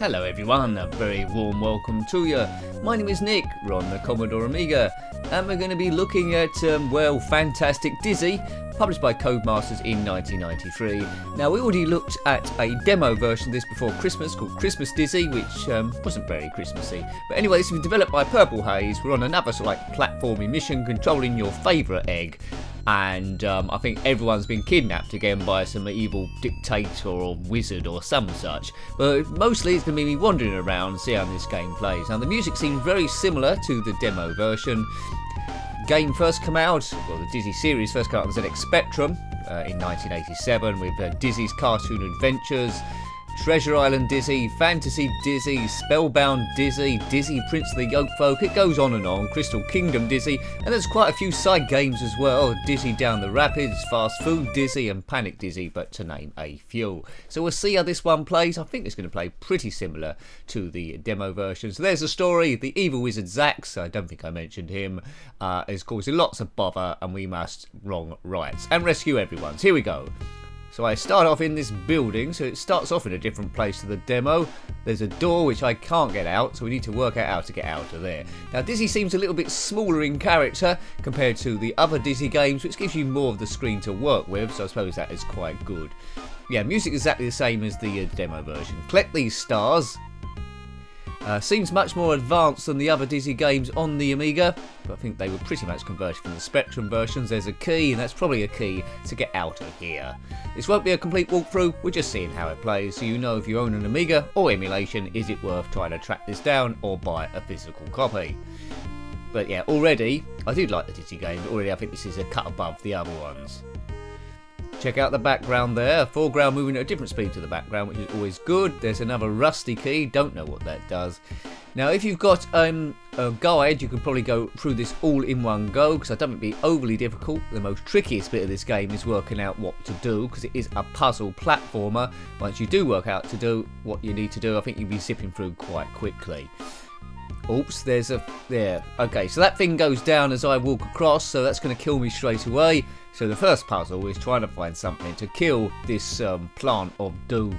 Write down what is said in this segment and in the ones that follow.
Hello everyone, a very warm welcome to you. My name is Nick, we're on the Commodore Amiga, and we're going to be looking at, Fantastic Dizzy, published by Codemasters in 1993. Now, we already looked at a demo version of this before Christmas called Christmas Dizzy, which wasn't very Christmassy. But anyway, this was developed by Purple Haze. We're on another sort of like platforming mission controlling your favourite egg. And I think everyone's been kidnapped again by some evil dictator or wizard or some such. But mostly it's going to be me wandering around, see how this game plays. Now, the music seems very similar to the demo version. Game first came out, well, the Dizzy series first came out on ZX Spectrum in 1987 with Dizzy's Cartoon Adventures, Treasure Island Dizzy, Fantasy Dizzy, Spellbound Dizzy, Dizzy Prince of the Yokefolk, it goes on, Crystal Kingdom Dizzy, and there's quite a few side games as well, Dizzy Down the Rapids, Fast Food Dizzy and Panic Dizzy, but to name a few. So we'll see how this one plays. I think it's going to play pretty similar to the demo version. So there's the story. The evil wizard Zax, I don't think I mentioned him, is causing lots of bother, and we must wrong rights and rescue everyone. So here we go. So I start off in this building, so it starts off in a different place to the demo. There's a door which I can't get out, so we need to work out how to get out of there. Now, Dizzy seems a little bit smaller in character compared to the other Dizzy games, which gives you more of the screen to work with, so I suppose that is quite good. Yeah, music is exactly the same as the demo version. Collect these stars. Seems much more advanced than the other Dizzy games on the Amiga, but I think they were pretty much converted from the Spectrum versions. There's a key, and that's probably a key to get out of here. This won't be a complete walkthrough, we're just seeing how it plays, so you know if you own an Amiga or emulation, is it worth trying to track this down or buy a physical copy. But yeah, already, I do like the Dizzy games, but already I think this is a cut above the other ones. Check out the background there, foreground moving at a different speed to the background, which is always good. There's another rusty key, don't know what that does. Now, if you've got a guide, you can probably go through this all in one go, because I don't think it'll be overly difficult. The most trickiest bit of this game is working out what to do, because it is a puzzle platformer. Once you do work out to do what you need to do, I think you'll be zipping through quite quickly. Oops, there's a... there. Okay, so that thing goes down as I walk across, so that's going to kill me straight away. So the first puzzle is trying to find something to kill this plant of doom.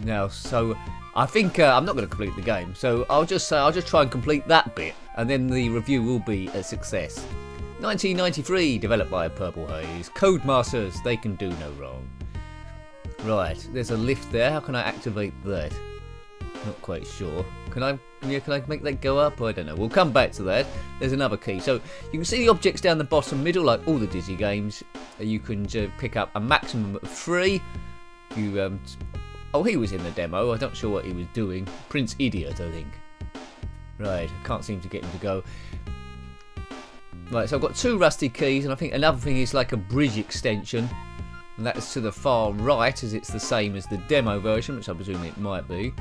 Now, so I think I'm not going to complete the game, so I'll just try and complete that bit, and then the review will be a success. 1993, developed by Purple Haze. Codemasters, they can do no wrong. Right, there's a lift there. How can I activate that? Not quite sure. Can I make that go up? I don't know. We'll come back to that. There's another key. So you can see the objects down the bottom middle, like all the Dizzy games. You can pick up a maximum of 3. You oh, he was in the demo. I'm not sure what he was doing. Prince Idiot, I think. Right, I can't seem to get him to go. Right, so I've got 2 rusty keys, and I think another thing is like a bridge extension. And that's to the far right, as it's the same as the demo version, which I presume it might be.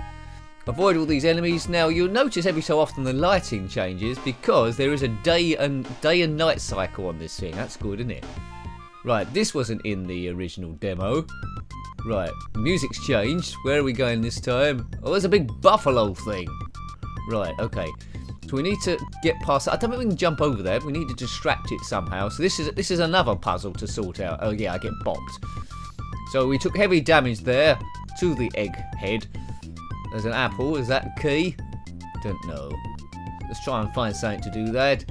Avoid all these enemies. Now, you'll notice every so often the lighting changes because there is a day and night cycle on this thing. That's good, isn't it? Right, this wasn't in the original demo. Right, music's changed. Where are we going this time? Oh, there's a big buffalo thing. Right, okay. So we need to get past that. I don't think we can jump over there. We need to distract it somehow. So this is another puzzle to sort out. Oh yeah, I get bopped. So we took heavy damage there to the egg head. There's an apple. Is that a key? Don't know. Let's try and find something to do that.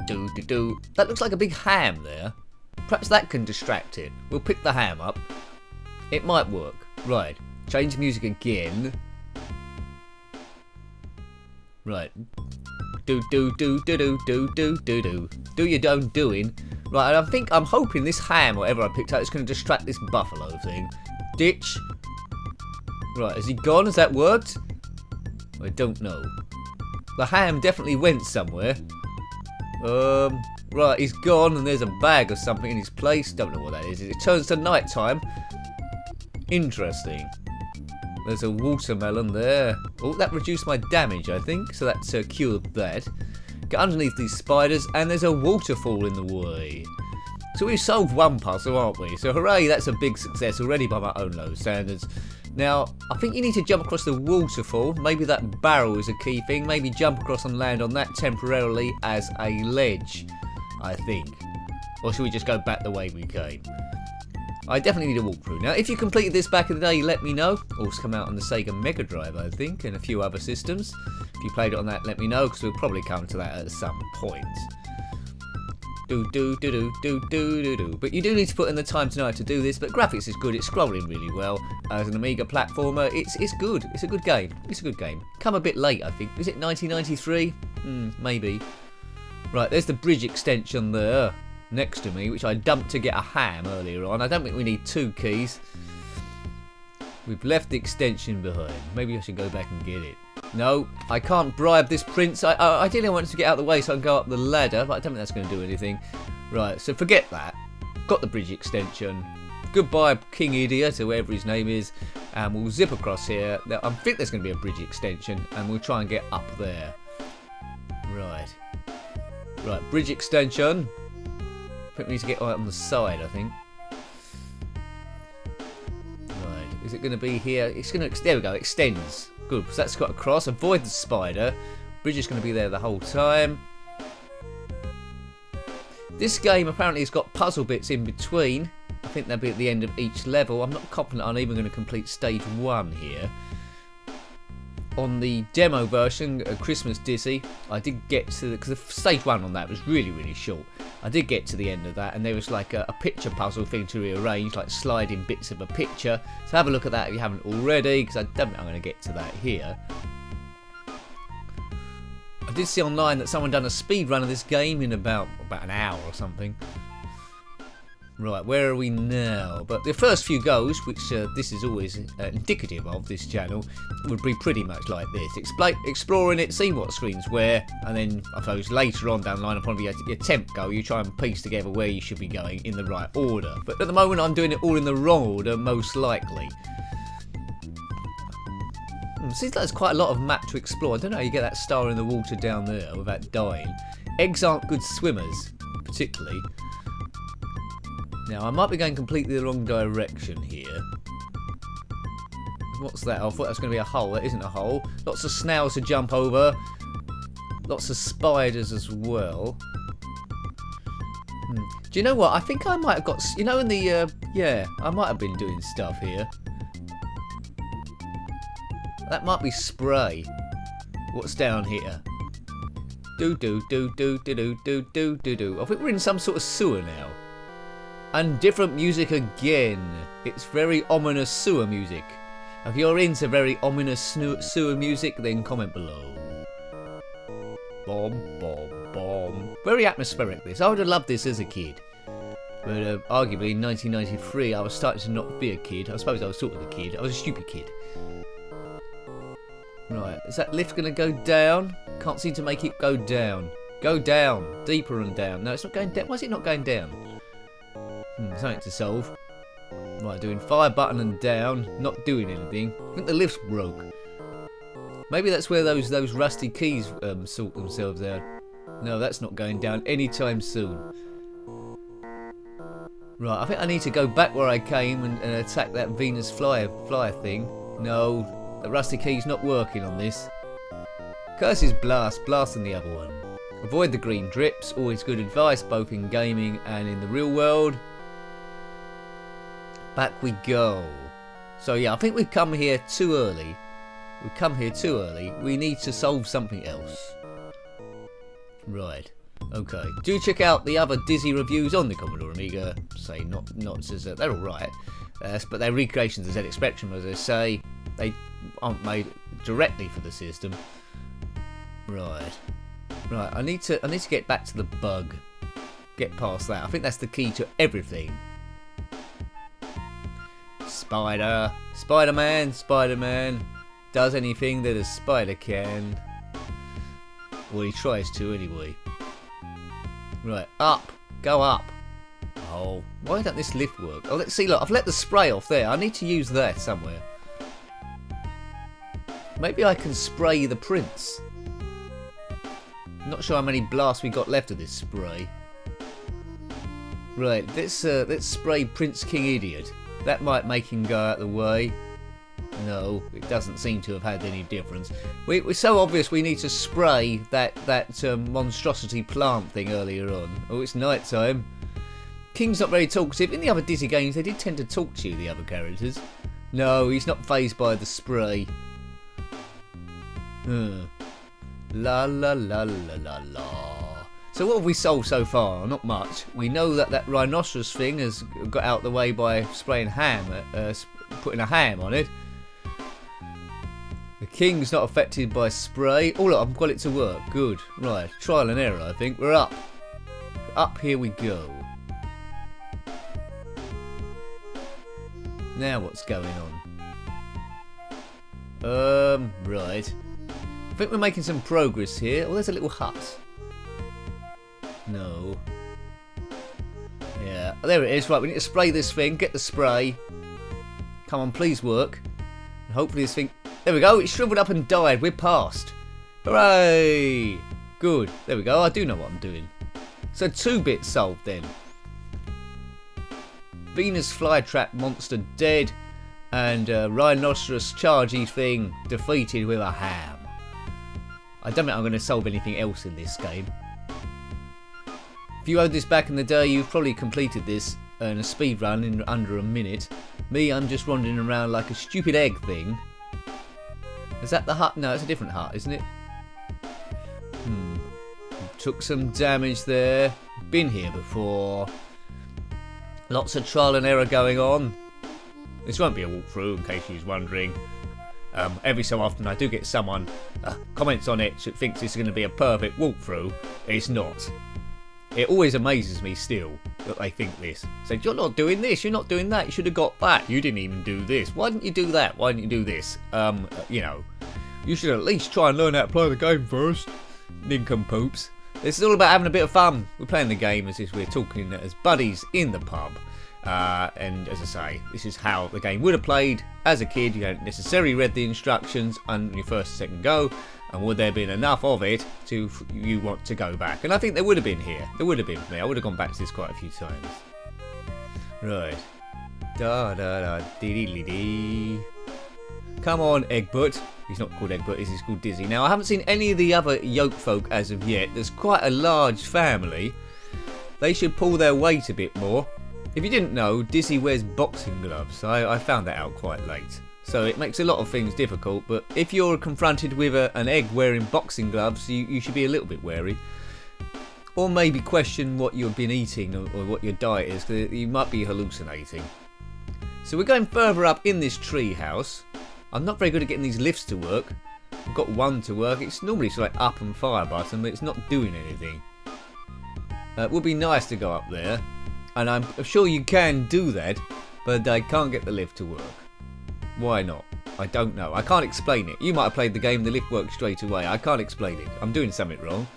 That looks like a big ham there. Perhaps that can distract it. We'll pick the ham up. It might work. Right. Change music again. Right. Do your own doing. Right, and I'm hoping this ham, whatever I picked out, is going to distract this buffalo thing. Ditch. Right, has he gone? Has that worked? I don't know. The ham definitely went somewhere. Right, he's gone, and there's a bag or something in his place. Don't know what that is. It turns to night time. Interesting. There's a watermelon there. Oh, that reduced my damage, I think. So that's cured that. Get underneath these spiders, and there's a waterfall in the way. So we've solved one puzzle, aren't we? So hooray, that's a big success already by my own low standards. Now, I think you need to jump across the waterfall. Maybe that barrel is a key thing. Maybe jump across and land on that temporarily as a ledge, I think. Or should we just go back the way we came? I definitely need a walkthrough. Now, if you completed this back in the day, let me know. Also come out on the Sega Mega Drive, I think, and a few other systems. If you played it on that, let me know, because we'll probably come to that at some point. But you do need to put in the time tonight to do this. But graphics is good. It's scrolling really well. As an Amiga platformer, it's good. It's a good game. It's a good game. Come a bit late, I think. Is it 1993? Maybe. Right, there's the bridge extension there next to me, which I dumped to get a ham earlier on. I don't think we need 2 keys. We've left the extension behind. Maybe I should go back and get it. No, I can't bribe this prince. Ideally I wanted to get out of the way so I can go up the ladder, but I don't think that's going to do anything. Right, so forget that. Got the bridge extension. Goodbye, King Idiot, or whatever his name is. And we'll zip across here. Now, I think there's going to be a bridge extension, and we'll try and get up there. Right. Right, bridge extension. I think we need to get on the side, I think. Right, is it going to be here? It's going to, there we go, extends. Good, so that's got across. Avoid the spider. Bridge is going to be there the whole time. This game apparently has got puzzle bits in between. I think they'll be at the end of each level. I'm not confident I'm even going to complete stage 1 here. On the demo version, Christmas Dizzy, I did get to, because stage 1 on that was really, really short. I did get to the end of that, and there was like a picture puzzle thing to rearrange, like sliding bits of a picture. So have a look at that if you haven't already, because I don't think I'm going to get to that here. I did see online that someone done a speed run of this game in about an hour or something. Right, where are we now? But the first few goes, which this is always indicative of this channel, would be pretty much like this. Exploring it, seeing what screens where, and then I suppose later on down the line, upon your 10th go, you try and piece together where you should be going in the right order. But at the moment I'm doing it all in the wrong order, most likely. Seems like there's quite a lot of map to explore. I don't know how you get that star in the water down there without dying. Eggs aren't good swimmers, particularly. Now, I might be going completely the wrong direction here. What's that? I thought that was going to be a hole. That isn't a hole. Lots of snails to jump over. Lots of spiders as well. Do you know what? I think I might have got... You know in the... yeah, I might have been doing stuff here. That might be spray. What's down here? I think we're in some sort of sewer now. And different music again. It's very ominous sewer music. If you're into very ominous sewer music, then comment below. Bomb, bomb, bomb. Very atmospheric this. I would have loved this as a kid. But arguably in 1993 I was starting to not be a kid. I suppose I was sort of a kid. I was a stupid kid. Right, is that lift going to go down? Can't seem to make it go down. Go down. Deeper and down. No, it's not going down. Why is it not going down? Something to solve. Right, doing fire button and down. Not doing anything. I think the lift's broke. Maybe that's where those rusty keys sort themselves out. No, that's not going down anytime soon. Right, I think I need to go back where I came and attack that Venus flyer thing. No. The rusty key's not working on this. Curses blast, blasting the other one. Avoid the green drips, always good advice both in gaming and in the real world. Back we go. So yeah, I think we've come here too early. We've come here too early. We need to solve something else. Right. Okay. Do check out the other Dizzy reviews on the Commodore Amiga. Say not as they're alright. But they're recreations of ZX Spectrum, as I say. They aren't made directly for the system. Right. Right, I need to get back to the bug. Get past that. I think that's the key to everything. Spider. Spider-Man. Spider-Man. Does anything that a spider can. Well, he tries to anyway. Right, up. Go up. Oh, why don't this lift work? Oh, let's see, look, I've let the spray off there. I need to use that somewhere. Maybe I can spray the prince. Not sure how many blasts we got left of this spray. Right, let's spray Prince King Idiot. That might make him go out of the way. No, it doesn't seem to have had any difference. We're so obvious we need to spray that monstrosity plant thing earlier on. Oh, it's night time. King's not very talkative. In the other Dizzy games, they did tend to talk to you, the other characters. No, he's not fazed by the spray. La la la la la la. So what have we solved so far? Not much. We know that that rhinoceros thing has got out the way by spraying ham, putting a ham on it. The King's not affected by spray. Oh look, I've got it to work. Good. Right, trial and error I think. We're up. Up here we go. Now what's going on? Right. I think we're making some progress here. Oh, there's a little hut. No. Yeah, oh, there it is. Right, we need to spray this thing. Get the spray. Come on, please work. And hopefully this thing... There we go. It shriveled up and died. We're past. Hooray! Good. There we go. I do know what I'm doing. So 2 bits solved then. Venus flytrap monster dead. And rhinoceros chargy thing defeated with a ham. I don't think I'm going to solve anything else in this game. If you owned this back in the day, you've probably completed this in a speed run in under a minute. Me, I'm just wandering around like a stupid egg thing. Is that the hut? No, it's a different hut, isn't it? Took some damage there. Been here before. Lots of trial and error going on. This won't be a walkthrough, in case you was wondering. Every so often I do get someone comments on it that thinks it's going to be a perfect walkthrough. It's not. It always amazes me still that they think this. Say, you're not doing this, you're not doing that, you should have got that, you didn't even do this. Why didn't you do that? Why didn't you do this? You know, you should at least try and learn how to play the game first. Nincompoops. This is all about having a bit of fun. We're playing the game as if we're talking as buddies in the pub. And as I say, this is how the game would have played as a kid. You hadn't necessarily read the instructions on your first or second go, and would there have been enough of it to you want to go back? And I think there would have been here. There would have been for me. I would have gone back to this quite a few times. Right. Da da da dee dee dee. Come on, Eggbutt. He's not called Eggbutt, he's called Dizzy. Now I haven't seen any of the other yoke folk as of yet. There's quite a large family. They should pull their weight a bit more. If you didn't know, Dizzy wears boxing gloves. I found that out quite late. So it makes a lot of things difficult, but if you're confronted with an egg wearing boxing gloves, you should be a little bit wary. Or maybe question what you've been eating or what your diet is, because you might be hallucinating. So we're going further up in this tree house. I'm not very good at getting these lifts to work. I've got one to work. It's normally just like up and fire button, but it's not doing anything. It would be nice to go up there. And I'm sure you can do that, but I can't get the lift to work. Why not? I don't know. I can't explain it. You might have played the game, the lift works straight away. I can't explain it. I'm doing something wrong.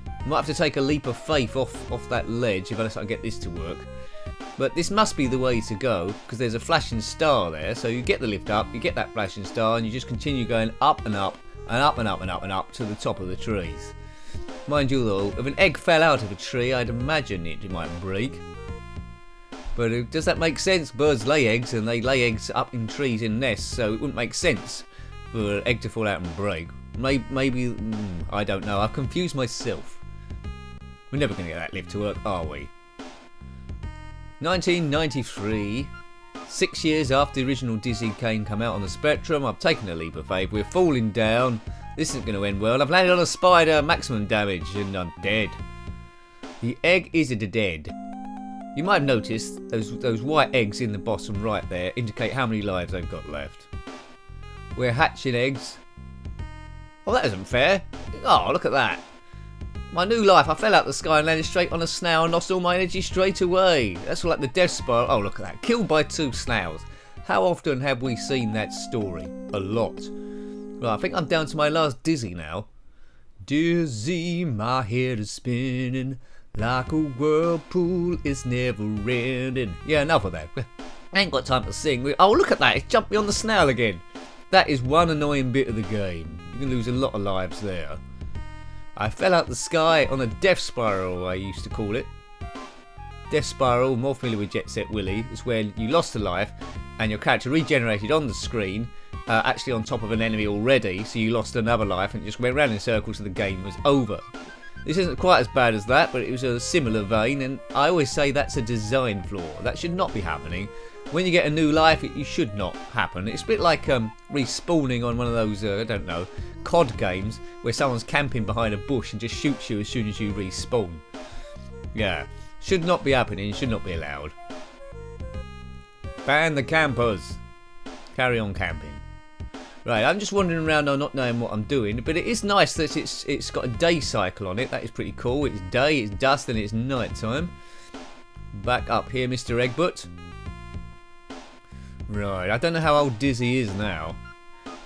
I might have to take a leap of faith off that ledge if I can get this to work. But this must be the way to go, because there's a flashing star there. So you get the lift up, you get that flashing star, and you just continue going up and up, and up and up and up and up to the top of the trees. Mind you though, if an egg fell out of a tree, I'd imagine it might break. But does that make sense? Birds lay eggs, and they lay eggs up in trees in nests, so it wouldn't make sense for an egg to fall out and break. Maybe I don't know. I've confused myself. We're never going to get that lift to work, are we? 1993, 6 years after the original Dizzy game come out on the Spectrum. I've taken a leap of faith. We're falling down. This isn't going to end well. I've landed on a spider, maximum damage, and I'm dead. The egg is dead. You might have noticed those white eggs in the bottom right there indicate how many lives they've got left. We're hatching eggs. Oh, that isn't fair. Oh, look at that. My new life, I fell out the sky and landed straight on a snail and lost all my energy straight away. That's like the death spiral. Oh, look at that. Killed by 2 snails. How often have we seen that story? A lot. Right, I think I'm down to my last Dizzy now. Dizzy, my head is spinning. Like a whirlpool, it's never ending. Yeah, enough of that. I ain't got time to sing. Oh, look at that. It's jumped me on the snail again. That is one annoying bit of the game. You can lose a lot of lives there. I fell out the sky on a death spiral, I used to call it. Death spiral, more familiar with Jet Set Willy, is when you lost a life and your character regenerated on the screen, actually on top of an enemy already, so you lost another life and it just went round in circles and the game was over. This isn't quite as bad as that, but it was a similar vein, and I always say that's a design flaw. That should not be happening. When you get a new life, it should not happen. It's a bit like respawning on one of those, I don't know, COD games where someone's camping behind a bush and just shoots you as soon as you respawn. Yeah, should not be happening, should not be allowed. Ban the campers. Carry on camping. Right, I'm just wandering around now not knowing what I'm doing, but it is nice that it's got a day cycle on it. That is pretty cool. It's day, it's dusk, and it's night time. Back up here, Mr. Eggbutt. Right, I don't know how old Dizzy is now.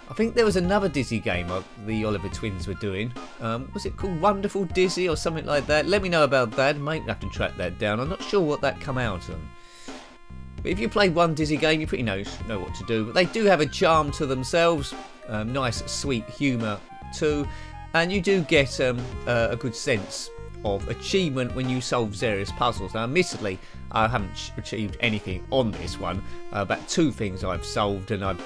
I think there was another Dizzy game the Oliver twins were doing. Was it called Wonderful Dizzy or something like that? Let me know about that. Might have to track that down. I'm not sure what that come out on. But if you play one Dizzy game, you pretty know what to do. But they do have a charm to themselves. Nice, sweet humour too. And you do get a good sense of achievement when you solve various puzzles. Now, admittedly, I haven't achieved anything on this one. About 2 things I've solved, and I've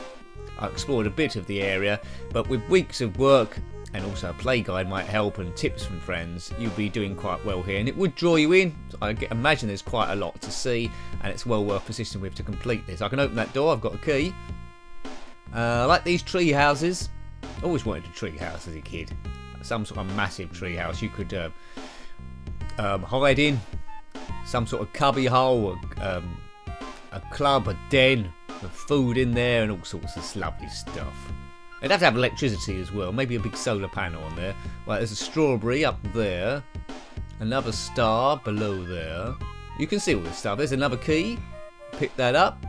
explored a bit of the area. But with weeks of work, and also a play guide might help, and tips from friends, you'll be doing quite well here, and it would draw you in. I imagine there's quite a lot to see, and it's well worth persisting with to complete this. I can open that door, I've got a key. I like these tree houses. Always wanted a tree house as a kid. Some sort of massive tree house you could hide in. Some sort of cubby hole, a club, a den, with food in there, and all sorts of lovely stuff. It'd have to have electricity as well, maybe a big solar panel on there. Right, there's a strawberry up there, another star below there. You can see all this stuff. There's another key, pick that up.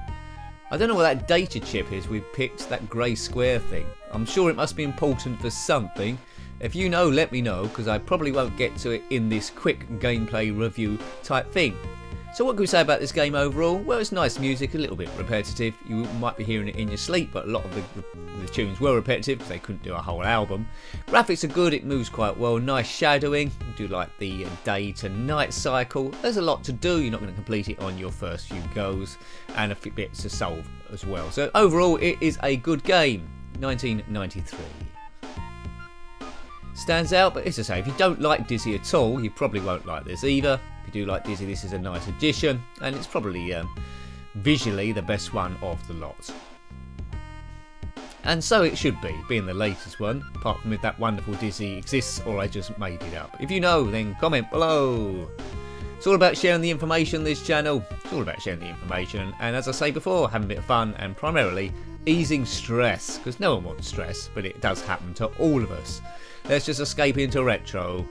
I don't know what that data chip is we've picked, that grey square thing. I'm sure it must be important for something. If you know, let me know, because I probably won't get to it in this quick gameplay review type thing. So what can we say about this game overall? Well, it's nice music, a little bit repetitive. You might be hearing it in your sleep, but a lot of the tunes were repetitive because they couldn't do a whole album. Graphics are good, it moves quite well, nice shadowing. I do like the day to night cycle. There's a lot to do, you're not going to complete it on your first few goes, and a few bits to solve as well. So overall, it is a good game. 1993. Stands out, but as I say, if you don't like Dizzy at all, you probably won't like this either. If you do like Dizzy, this is a nice addition, and it's probably visually the best one of the lot. And so it should be, being the latest one, apart from if that wonderful Dizzy exists or I just made it up. If you know, then comment below. It's all about sharing the information, this channel. It's all about sharing the information, and as I say before, having a bit of fun, and primarily easing stress, because no one wants stress, but it does happen to all of us. Let's just escape into retro.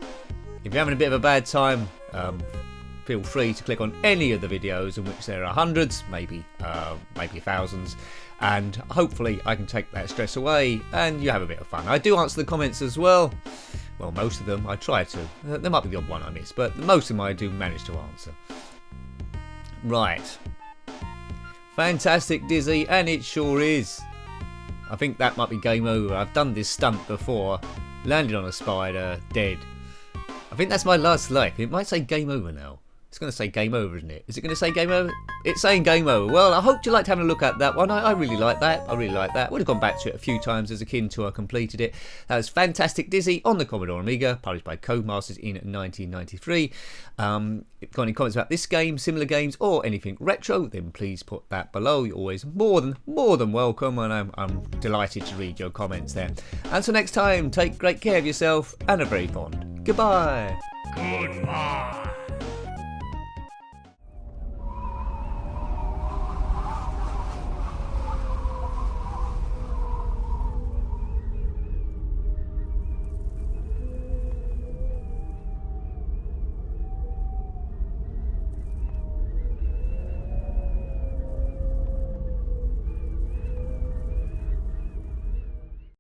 If you're having a bit of a bad time, feel free to click on any of the videos, in which there are hundreds, maybe thousands, and hopefully I can take that stress away and you have a bit of fun. I do answer the comments as well. Well, most of them I try to. There might be the odd one I miss, but most of them I do manage to answer. Right. Fantastic Dizzy, and it sure is. I think that might be game over. I've done this stunt before. Landed on a spider, dead. I think that's my last life. It might say game over now. It's going to say game over, isn't it? Is it going to say game over? It's saying game over. Well, I hope you liked having a look at that one. I really like that. I really like that. Would have gone back to it a few times as a kid until I completed it. That was Fantastic Dizzy on the Commodore Amiga, published by Codemasters in 1993. If you've got any comments about this game, similar games, or anything retro, then please put that below. You're always more than welcome, and I'm delighted to read your comments there. Until next time, take great care of yourself, and a very fond goodbye. Goodbye.